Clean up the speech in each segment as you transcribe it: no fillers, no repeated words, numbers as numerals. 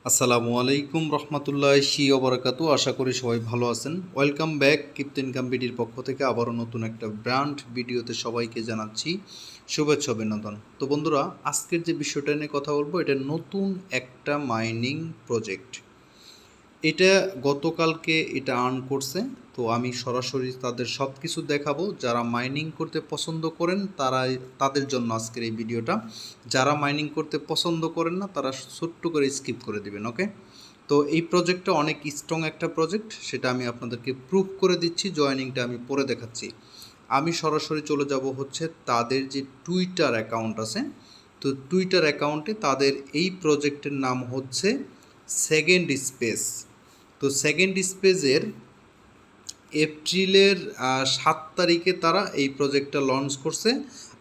আসসালামু আলাইকুম রহমতুল্লাহি ওবরাকাতু। আশা করি সবাই ভালো আছেন। ওয়েলকাম ব্যাক ক্রিপ্টোইনকমবেডির পক্ষ থেকে আবারও নতুন একটা ব্র্যান্ড ভিডিওতে সবাইকে জানাচ্ছি শুভেচ্ছা অভিনন্দন। তো বন্ধুরা, আজকের যে বিষয়টা নিয়ে কথা বলবো, এটা নতুন একটা মাইনিং প্রজেক্ট। এটা গতকালকে এটা আর্ন করছে। তো আমি সরাসরি তাদের সব কিছু দেখাবো। যারা মাইনিং করতে পছন্দ করেন তাদের জন্য আজকের এই ভিডিওটা। যারা মাইনিং করতে পছন্দ করেন না তারা ছোট্ট করে স্কিপ করে দিবেন, ওকে? তো এই প্রজেক্টটা অনেক স্ট্রং একটা প্রজেক্ট, সেটা আমি আপনাদেরকে প্রুভ করে দিচ্ছি। জয়েনিংটা আমি পরে দেখাচ্ছি। আমি সরাসরি চলে যাব হচ্ছে তাদের যে টুইটার অ্যাকাউন্ট আছে। তো টুইটার অ্যাকাউন্টে তাদের এই প্রজেক্টের নাম হচ্ছে সেকেন্ড স্পেস। তো সেকেন্ড স্পেসের এপ্রিলের 7 তারিখে তারা এই প্রজেক্টটা লঞ্চ করছে।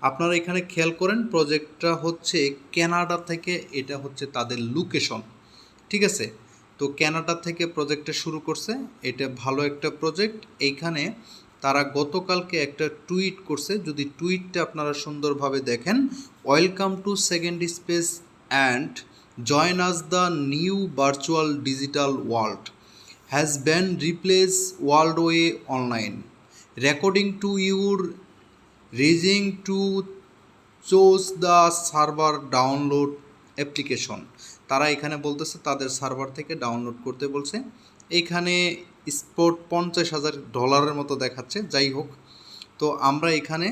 আপনারা এখানে খেয়াল করেন, প্রজেক্টটা হচ্ছে কানাডা থেকে, এটা হচ্ছে তাদের লোকেশন, ঠিক আছে? তো কানাডা থেকে প্রজেক্টটা শুরু করছে। এটা ভালো একটা প্রজেক্ট। এইখানে তারা গতকালকে একটা টুইট করছে, যদি টুইটটা আপনারা সুন্দরভাবে দেখেন, welcome to second space and join us the new virtual digital world has been replaced worldwide online. According to your reason to choose the server download application. তারা এখানে বলতেছে তাদের সার্ভার থেকে ডাউনলোড করতে বলছে। এইখানে স্পট $50,000 মতো দেখাচ্ছে। যাই হোক, তো আমরা এখানে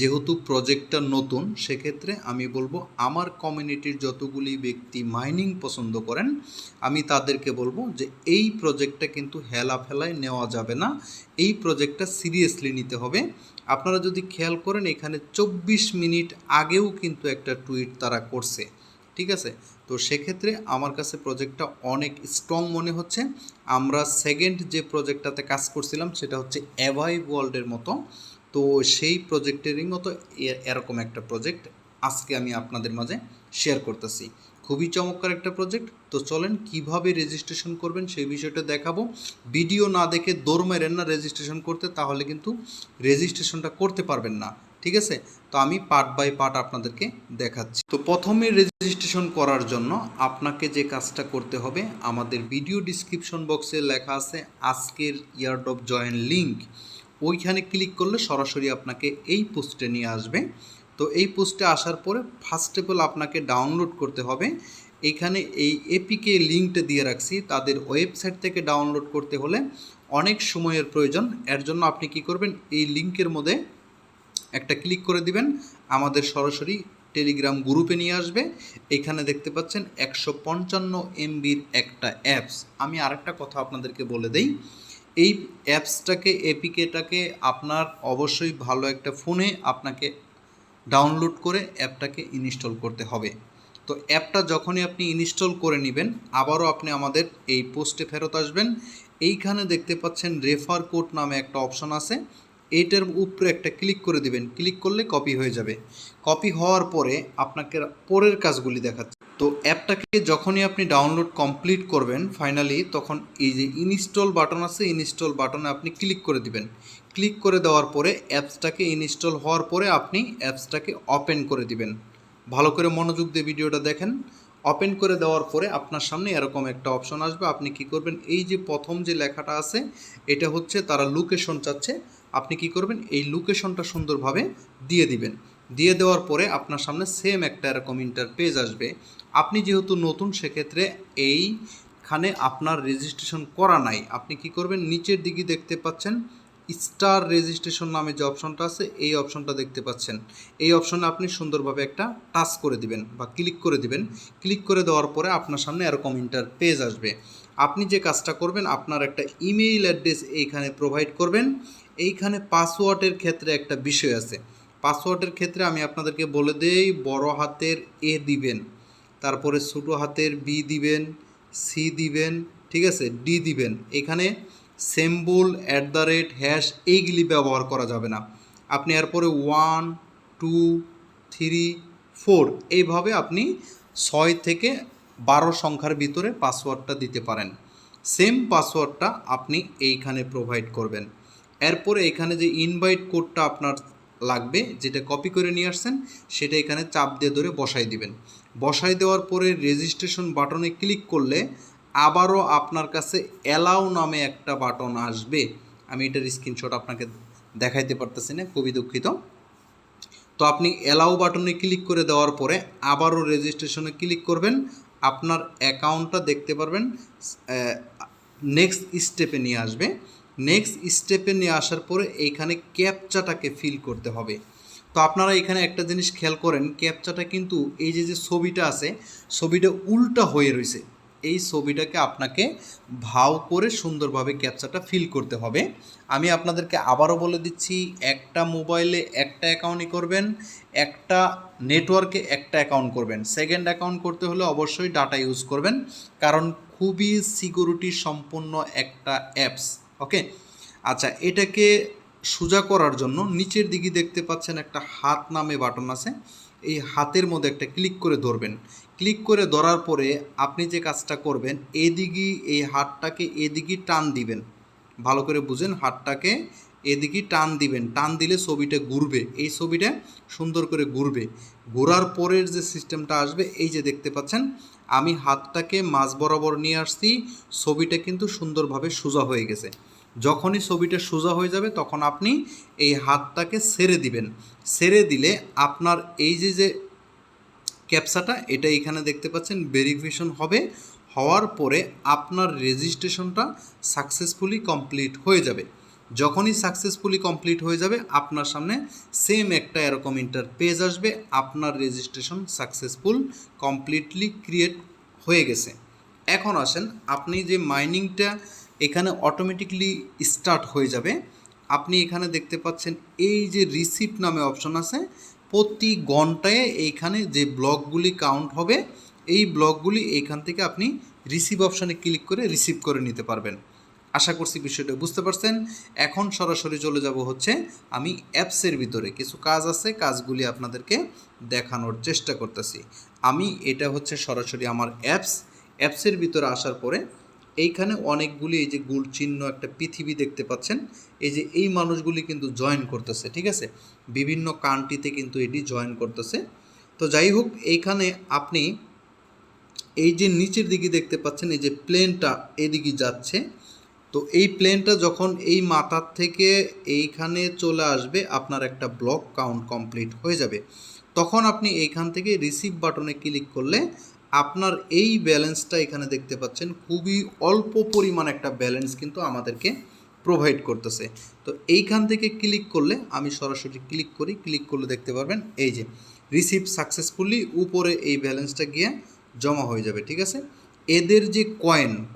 যেহেতু প্রজেক্টটা নতুন, সেক্ষেত্রে আমি বলবো আমার কমিউনিটির যতগুলি ব্যক্তি মাইনিং পছন্দ করেন, আমি তাদেরকে বলবো যে এই প্রজেক্টটা কিন্তু হেলাফেলায় নেওয়া যাবে না। এই প্রজেক্টটা সিরিয়াসলি নিতে হবে। আপনারা যদি খেয়াল করেন, এখানে 24 মিনিট আগেও কিন্তু একটা টুইট তারা করছে, ঠিক আছে? তো সেক্ষেত্রে আমার কাছে প্রজেক্টটা অনেক স্ট্রং মনে হচ্ছে। আমরা সেকেন্ড যে প্রজেক্টটাতে কাজ করছিলাম সেটা হচ্ছে অ্যাভাইভ ওয়ার্ল্ডের মতো। তো সেই প্রজেক্টেরই মতো এরকম একটা প্রজেক্ট আজকে আমি আপনাদের মাঝে শেয়ার করতেছি। খুবই চমৎকার একটা প্রজেক্ট। তো চলেন কিভাবে রেজিস্ট্রেশন করবেন সেই বিষয়টা দেখাবো। ভিডিও না দেখে দৌড় মেরেন না রেজিস্ট্রেশন করতে, তাহলে কিন্তু রেজিস্ট্রেশনটা করতে পারবেন না, ঠিক আছে? তো আমি পার্ট বাই পার্ট আপনাদেরকে দেখাচ্ছি। তো প্রথমে রেজিস্ট্রেশন করার জন্য আপনাকে যে কাজটা করতে হবে, আমাদের ভিডিও ডিসক্রিপশন বক্সে লেখা আছে আজকের এয়ারড্রপ জয়েন লিঙ্ক। ওইখানে ক্লিক করলে সরাসরি আপনাকে এই পোস্টে নিয়ে আসবে। তো এই পোস্টে আসার পরে ফার্স্ট অফ অল আপনাকে ডাউনলোড করতে হবে। এইখানে এই এপিকে লিঙ্কটা দিয়ে রাখছি। তাদের ওয়েবসাইট থেকে ডাউনলোড করতে হলে অনেক সময়ের প্রয়োজন। এর জন্য আপনি কি করবেন, এই লিঙ্কের মধ্যে একটা ক্লিক করে দিবেন, আমাদের সরাসরি টেলিগ্রাম গ্রুপে নিয়ে আসবে। এখানে দেখতে পাচ্ছেন 155 এমবির একটা অ্যাপস। আমি আরেকটা কথা আপনাদেরকে বলে দেই, এই অ্যাপসটাকে, এপিকেটাকে আপনার অবশ্যই ভালো একটা ফোনে আপনাকে ডাউনলোড করে অ্যাপটাকে ইনস্টল করতে হবে। তো অ্যাপটা যখনই আপনি ইনস্টল করে নেবেন, আবারও আপনি আমাদের এই পোস্টে ফেরত আসবেন। এইখানে দেখতে পাচ্ছেন রেফার কোড নামে একটা অপশন আছে, এইটার উপরে একটা ক্লিক করে দিবেন। ক্লিক করলে কপি হয়ে যাবে। কপি হওয়ার পরে আপনাকে পরের কাজগুলি দেখাচ্ছে। তো অ্যাপটাকে যখনই আপনি ডাউনলোড কমপ্লিট করবেন ফাইনালি, তখন এই যে ইনস্টল বাটন আছে, ইনস্টল বাটনে আপনি ক্লিক করে দিবেন। ক্লিক করে দেওয়ার পরে অ্যাপসটাকে ইনস্টল হওয়ার পরে আপনি অ্যাপসটাকে ওপেন করে দিবেন। ভালো করে মনোযোগ দিয়ে ভিডিওটা দেখেন। ওপেন করে দেওয়ার পরে আপনার সামনে এরকম একটা অপশন আসবে। আপনি কি করবেন, এই যে প্রথম যে লেখাটা আছে এটা হচ্ছে তারা লোকেশন চাচ্ছে। আপনি কি করবেন, এই লোকেশনটা সুন্দরভাবে দিয়ে দিবেন। দিয়ে দেওয়ার পরে আপনার সামনে সেম একটা এরকম ইন্টারপেজ আসবে। আপনি যেহেতু নতুন, সেক্ষেত্রে এইখানে আপনার রেজিস্ট্রেশন করা নাই। আপনি কি করবেন, নিচের দিকে দেখতে পাচ্ছেন স্টার রেজিস্ট্রেশন নামে যে অপশনটা আছে, এই অপশনটা দেখতে পাচ্ছেন। এই অপশনে আপনি সুন্দরভাবে একটা টাচ করে দিবেন বা ক্লিক করে দিবেন। ক্লিক করে দেওয়ার পরে আপনার সামনে এরকম ইন্টারপেজ আসবে। আপনি যে কাজটা করবেন, আপনার একটা ইমেইল অ্যাড্রেস এইখানে প্রোভাইড করবেন। এইখানে পাসওয়ার্ডের ক্ষেত্রে একটা বিষয় আছে। পাসওয়ার্ডের ক্ষেত্রে আমি আপনাদেরকে বলে দেই, বড় হাতের এ দিবেন, তারপরে ছোটো হাতের বি দিবেন, সি দিবেন, ঠিক আছে, ডি দিবেন। এখানে সিম্বল, @ এইগুলি ব্যবহার করা যাবে না। আপনি এরপরে 1 2 3 4 এইভাবে আপনি 6 থেকে 12 সংখ্যার ভিতরে পাসওয়ার্ডটা দিতে পারেন। সেম পাসওয়ার্ডটা আপনি এইখানে প্রোভাইড করবেন। এরপরে এখানে যে ইনভাইট কোডটা আপনার লাগবে, যেটা কপি করে নিয়ে আসছেন, সেটা এখানে চাপ দিয়ে ধরে বসাই দিবেন। বসাই দেওয়ার পরে রেজিস্ট্রেশন বাটনে ক্লিক করলে আবারও আপনার কাছে অ্যালাউ নামে একটা বাটন আসবে। আমি এটার স্ক্রিনশট আপনাকে দেখাইতে পারতেছি না, খুবই দুঃখিত। তো আপনি অ্যালাউ বাটনে ক্লিক করে দেওয়ার পরে আবারও রেজিস্ট্রেশনে ক্লিক করবেন, আপনার অ্যাকাউন্টটা দেখতে পারবেন নেক্সট স্টেপে নিয়ে আসবে। নেক্সট স্টেপে নিয়ে আসার পরে এইখানে ক্যাপচাটাকে ফিল করতে হবে। তো আপনারা এখানে একটা জিনিস খেয়াল করেন, ক্যাপচাটা কিন্তু এই যে যে ছবিটা আছে, ছবিটা উল্টা হয়ে রয়েছে। এই ছবিটাকে আপনাকে ভাও করে সুন্দরভাবে ক্যাপচাটা ফিল করতে হবে। আমি আপনাদেরকে আবারও বলে দিচ্ছি, একটা মোবাইলে একটা অ্যাকাউন্টই করবেন, একটা নেটওয়ার্কে একটা অ্যাকাউন্ট করবেন। সেকেন্ড অ্যাকাউন্ট করতে হলে অবশ্যই ডাটা ইউজ করবেন, কারণ খুবই সিকিউরিটি সম্পন্ন একটা অ্যাপস। ওকে, আচ্ছা, এটাকে সোজা করার জন্য নিচের দিকে দেখতে পাচ্ছেন একটা হাত নামে বাটন আছে, এই হাতের মধ্যে একটা ক্লিক করে ধরবেন। ক্লিক করে ধরার পরে আপনি যে কাজটা করবেন, এদিকে এই হাতটাকে এদিকে টান দিবেন। ভালো করে বুঝেন, হাতটাকে এদিকে টান দিবেন, টান দিলে ছবিটা ঘুরবে, এই ছবিটা সুন্দর করে ঘুরবে। ঘোরার পরের যে সিস্টেমটা আসবে, এই যে দেখতে পাচ্ছেন আমি হাতটাকে মাঝ বরাবর নিয়ে আসছি, ছবিটা কিন্তু সুন্দরভাবে সোজা হয়ে গেছে। যখনই ছবিটা সোজা হয়ে যাবে তখন আপনি এই হাতটাকে ছেড়ে দিবেন। ছেড়ে দিলে আপনার এই যে যে ক্যাপচাটা এটা এখানে দেখতে পাচ্ছেন ভেরিফিকেশন হবে। হওয়ার পরে আপনার রেজিস্ট্রেশনটা সাকসেসফুলি কমপ্লিট হয়ে যাবে। যখনই সাকসেসফুলি কমপ্লিট হয়ে যাবে আপনার সামনে সেম একটা এরকম ইন্টারপেজ আসবে, আপনার রেজিস্ট্রেশন সাকসেসফুল কমপ্লিটলি ক্রিয়েট হয়ে গেছে। এখন আসেন, আপনি যে মাইনিংটা এখানে অটোমেটিকলি স্টার্ট হয়ে যাবে। আপনি এখানে দেখতে পাচ্ছেন এই যে রিসিপ্ট নামে অপশন আছে, প্রতি ঘন্টায় এইখানে যে ব্লকগুলি কাউন্ট হবে, এই ব্লকগুলি এইখান থেকে আপনি রিসিভ অপশানে ক্লিক করে রিসিভ করে নিতে পারবেন। আশা করছি বিষয়টা বুঝতে পারছেন। এখন সরাসরি চলে যাব হচ্ছে আমি অ্যাপসের ভিতরে কিছু কাজ আছে, কাজগুলি আপনাদেরকে দেখানোর চেষ্টা করতেছি। আমি এটা হচ্ছে সরাসরি আমার অ্যাপসের ভিতরে আসার পরে এইখানে অনেকগুলি এই যে গোল চিহ্ন একটা পৃথিবী দেখতে পাচ্ছেন, এই যে এই মানুষগুলি কিন্তু জয়েন করতেছে, ঠিক আছে, বিভিন্ন কান্ট্রিতে কিন্তু এটি জয়েন করতেছে। তো যাই হোক, এইখানে আপনি এই যে নিচের দিকে দেখতে পাচ্ছেন এই যে প্লেনটা এদিকে যাচ্ছে, তো এই প্লেনটা যখন এই মাথার থেকে এইখানে চলে আসবে আপনার একটা ব্লক কাউন্ট কমপ্লিট হয়ে যাবে। তখন আপনি এইখান থেকে রিসিভ বাটনে ক্লিক করলে আপনার এই ব্যালেন্সটা এখানে দেখতে পাচ্ছেন, খুবই অল্প পরিমাণ একটা ব্যালেন্স কিন্তু আমাদেরকে প্রোভাইড করতেছে। তো এইখান থেকে ক্লিক করলে আমি সরাসরি ক্লিক করি, ক্লিক করলে দেখতে পারবেন এই যে রিসিভ সাকসেসফুলি উপরে এই ব্যালেন্সটা গিয়ে জমা হয়ে যাবে, ঠিক আছে। এদের যে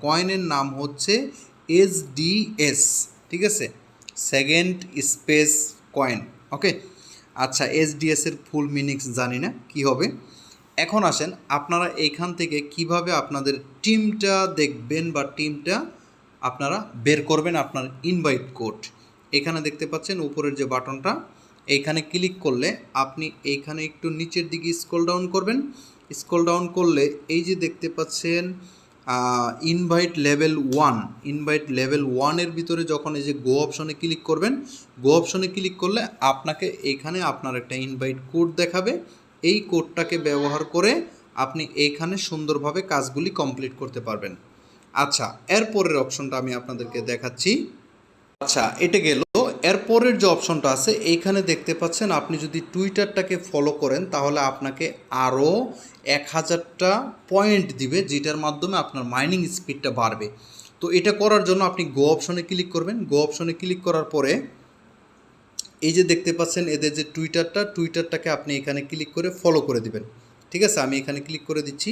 কয়েনের নাম হচ্ছে SDS, ঠিক আছে, সেকেন্ড স্পেস কয়েন। ওকে, আচ্ছা, SDS এর ফুল মিনিংস জানি না কি হবে। এখন আসেন, আপনারা এইখান থেকে কিভাবে আপনাদের টিমটা দেখবেন বা টিমটা আপনারা বের করবেন। আপনার ইনভাইট কোড এখানে দেখতে পাচ্ছেন উপরের যে বাটনটা, এইখানে ক্লিক করলে আপনি এইখানে একটু নিচের দিকে স্ক্রল ডাউন করবেন। স্ক্রল ডাউন করলে এই যে দেখতে পাচ্ছেন ইনভাইট লেভেল 1, ইনভাইট লেভেল 1-এর ভিতরে যখন এই যে গো অপশনে ক্লিক করবেন, গো অপশনে ক্লিক করলে আপনাকে এইখানে আপনার একটা ইনভাইট কোড দেখাবে। এই কোডটাকে ব্যবহার করে আপনি এইখানে সুন্দরভাবে কাজগুলি কমপ্লিট করতে পারবেন। আচ্ছা, এরপরের অপশনটা আমি আপনাদেরকে দেখাচ্ছি। আচ্ছা, এটা গেল। এরপরের যে অপশনটা আছে এইখানে দেখতে পাচ্ছেন, আপনি যদি টুইটারটাকে ফলো করেন তাহলে আপনাকে আরও 1000টা পয়েন্ট দিবে, যেটার মাধ্যমে আপনার মাইনিং স্পিডটা বাড়বে। তো এটা করার জন্য আপনি গো অপশনে ক্লিক করবেন। গো অপশনে ক্লিক করার পরে এই যে দেখতে পাচ্ছেন এদের যে টুইটারটাকে আপনি এখানে ক্লিক করে ফলো করে দিবেন, ঠিক আছে। আমি এখানে ক্লিক করে দিচ্ছি,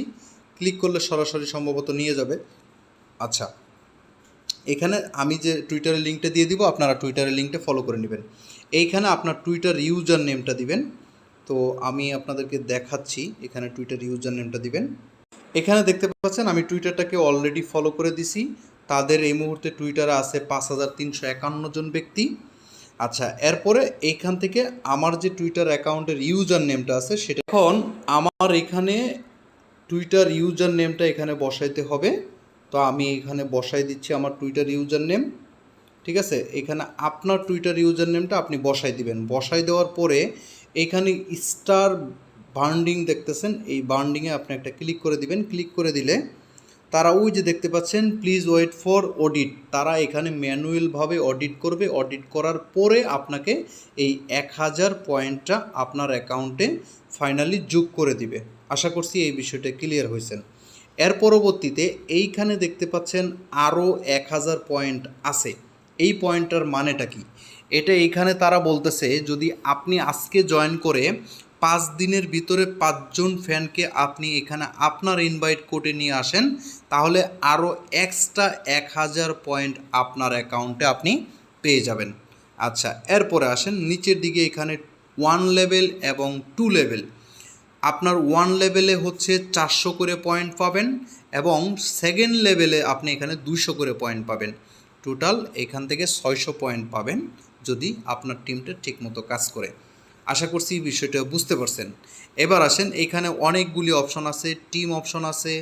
ক্লিক করলে সরাসরি সম্ভবত নিয়ে যাবে। আচ্ছা, এখানে আমি যে টুইটারের লিঙ্কটা দিয়ে দিব, আপনারা টুইটারের লিঙ্কটা ফলো করে নেবেন। এইখানে আপনার টুইটার ইউজার নেমটা দিবেন। তো আমি আপনাদেরকে দেখাচ্ছি, এখানে টুইটার ইউজার নেমটা দিবেন। এখানে দেখতে পাচ্ছেন আমি টুইটারটাকে অলরেডি ফলো করে দিছি। তাদের এই মুহূর্তে টুইটারে আছে 5351 জন ব্যক্তি। আচ্ছা, এরপরে এইখান থেকে আমার যে টুইটার অ্যাকাউন্টের ইউজার নেমটা আছে সেটা এখন আমার এখানে টুইটার ইউজার নেমটা এখানে বসাইতে হবে। তো আমি এখানে বসাই দিচ্ছি আমার টুইটার ইউজার নেম, ঠিক আছে। এখানে আপনার টুইটার ইউজার নেমটা আপনি বসাই দিবেন। বসাই দেওয়ার পরে এখানে স্টার বান্ডিং দেখতেছেন, এই বান্ডিংয়ে আপনি একটা ক্লিক করে দিবেন। ক্লিক করে দিলে তারা ওই যে দেখতে পাচ্ছেন প্লিজ ওয়েট ফর অডিট, তারা এখানে ম্যানুয়ালভাবে অডিট করবে। অডিট করার পরে আপনাকে এই 1000 পয়েন্টটা আপনার অ্যাকাউন্টে ফাইনালি যোগ করে দিবে। আশা করছি এই বিষয়টা ক্লিয়ার হয়েছেন। এর পরবর্তীতে এইখানে দেখতে পাচ্ছেন আরও 1000 পয়েন্ট আছে। এই পয়েন্টটার মানেটা কি? এটা এইখানে তারা বলতেছে যদি আপনি আজকে জয়েন করে 5 দিনের ভিতরে 5 জন ফ্যানকে আপনি এখানে আপনার ইনভাইট কোডে নিয়ে আসেন, তাহলে আরও এক্সট্রা 1000 পয়েন্ট আপনার অ্যাকাউন্টে আপনি পেয়ে যাবেন। আচ্ছা, এরপরে আসেন নিচের দিকে, এখানে 1 লেভেল এবং 2 লেভেল। আপনার 1 লেভেলে হচ্ছে 400 করে পয়েন্ট পাবেন এবং সেকেন্ড লেভেলে আপনি এখানে 200 করে পয়েন্ট পাবেন। টোটাল এখান থেকে 600 পয়েন্ট পাবেন যদি আপনার টিমটা ঠিকমতো কাজ করে। আশা করছি এই বিষয়টা বুঝতে পারছেন। এবার আসেন, এখানে অনেকগুলি অপশন আছে, টিম অপশন আছে।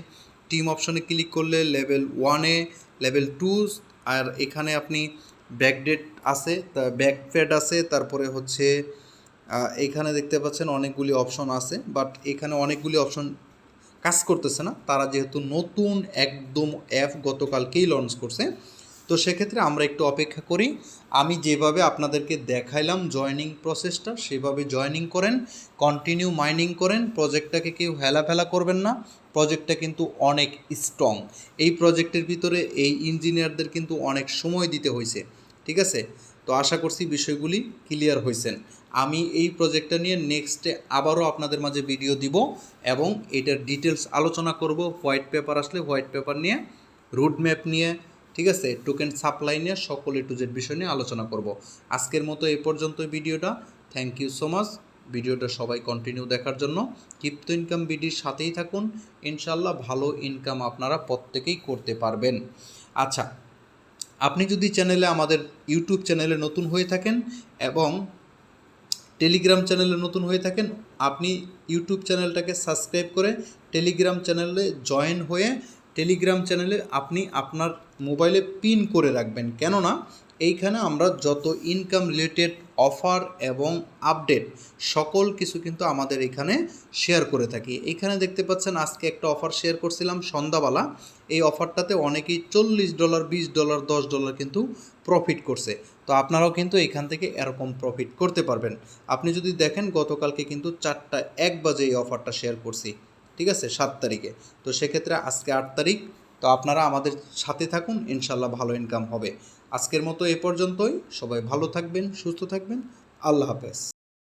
টিম অপশনে ক্লিক করলে লেভেল 1-এ, লেভেল 2, আর এখানে আপনি ব্যাকডেট আছে, ব্যাকপ্যাড আছে, তারপরে হচ্ছে এইখানে দেখতে পাচ্ছেন অনেকগুলি অপশন আছে, বাট এখানে অনেকগুলি অপশন কাজ করতেছে না। তারা যেহেতু নতুন একদম অ্যাপ গতকালকেই লঞ্চ করছে, তো সেক্ষেত্রে আমরা একটু অপেক্ষা করি। আমি যেভাবে আপনাদেরকে দেখাইলাম জয়নিং প্রসেসটা, সেভাবে জয়নিং করেন, কন্টিনিউ মাইনিং করেন। প্রজেক্টটাকে কেউ হেলাফেলা করবেন না, প্রজেক্টটা কিন্তু অনেক স্ট্রং। এই প্রজেক্টের ভিতরে এই ইঞ্জিনিয়ারদের কিন্তু অনেক সময় দিতে হয়েছে, ঠিক আছে? তো আশা করছি বিষয়গুলি ক্লিয়ার হয়েছেন। আমি এই প্রজেক্টটা নিয়ে নেক্সটে আবারও আপনাদের মাঝে ভিডিও দিব এবং এটার ডিটেলস আলোচনা করব। হোয়াইট পেপার আসলে হোয়াইট পেপার নিয়ে, রুট ম্যাপ নিয়ে, ঠিক আছে, টোকেন সাপ্লাই নিয়ে সকল A to Z বিষয় নিয়ে আলোচনা করব। আজকের মতো এই পর্যন্ত ভিডিওটা। থ্যাংক ইউ সো মাচ ভিডিওটা সবাই কন্টিনিউ দেখার জন্য। ক্রিপ্টো ইনকাম বিডির সাথেই থাকুন, ইনশাল্লাহ ভালো ইনকাম আপনারা প্রত্যেকেই করতে পারবেন। আচ্ছা, আপনি যদি চ্যানেলে, আমাদের ইউটিউব চ্যানেলে নতুন হয়ে থাকেন এবং টেলিগ্রাম চ্যানেলে নতুন হয়ে থাকেন, আপনি ইউটিউব চ্যানেলটাকে সাবস্ক্রাইব করে টেলিগ্রাম চ্যানেলে জয়েন হয়ে টেলিগ্রাম চ্যানেলে আপনি আপনার মোবাইলে পিন করে রাখবেন। কেননা এইখানে আমরা যত ইনকাম রিলেটেড অফার এবং আপডেট সকল কিছু কিন্তু আমাদের এখানে শেয়ার করে থাকি। এইখানে দেখতে পাচ্ছেন আজকে একটা অফার শেয়ার করছিলাম সন্ধ্যাবেলা। এই অফারটাতে অনেকেই $40, $20, $10 কিন্তু প্রফিট করছে। তো আপনারাও কিন্তু এখান থেকে এরকম প্রফিট করতে পারবেন। আপনি যদি দেখেন গতকালকে কিন্তু 4:01 বাজে এই অফারটা শেয়ার করছি, ঠিক আছে, 7 তারিখে। তো সেক্ষেত্রে আজকে 8 তারিখ। তো আপনারা আমাদের সাথে থাকুন, ইনশাল্লাহ ভালো ইনকাম হবে। আজকের মতো এ পর্যন্তই। সবাই ভালো থাকবেন, সুস্থ থাকবেন। আল্লাহ হাফেজ।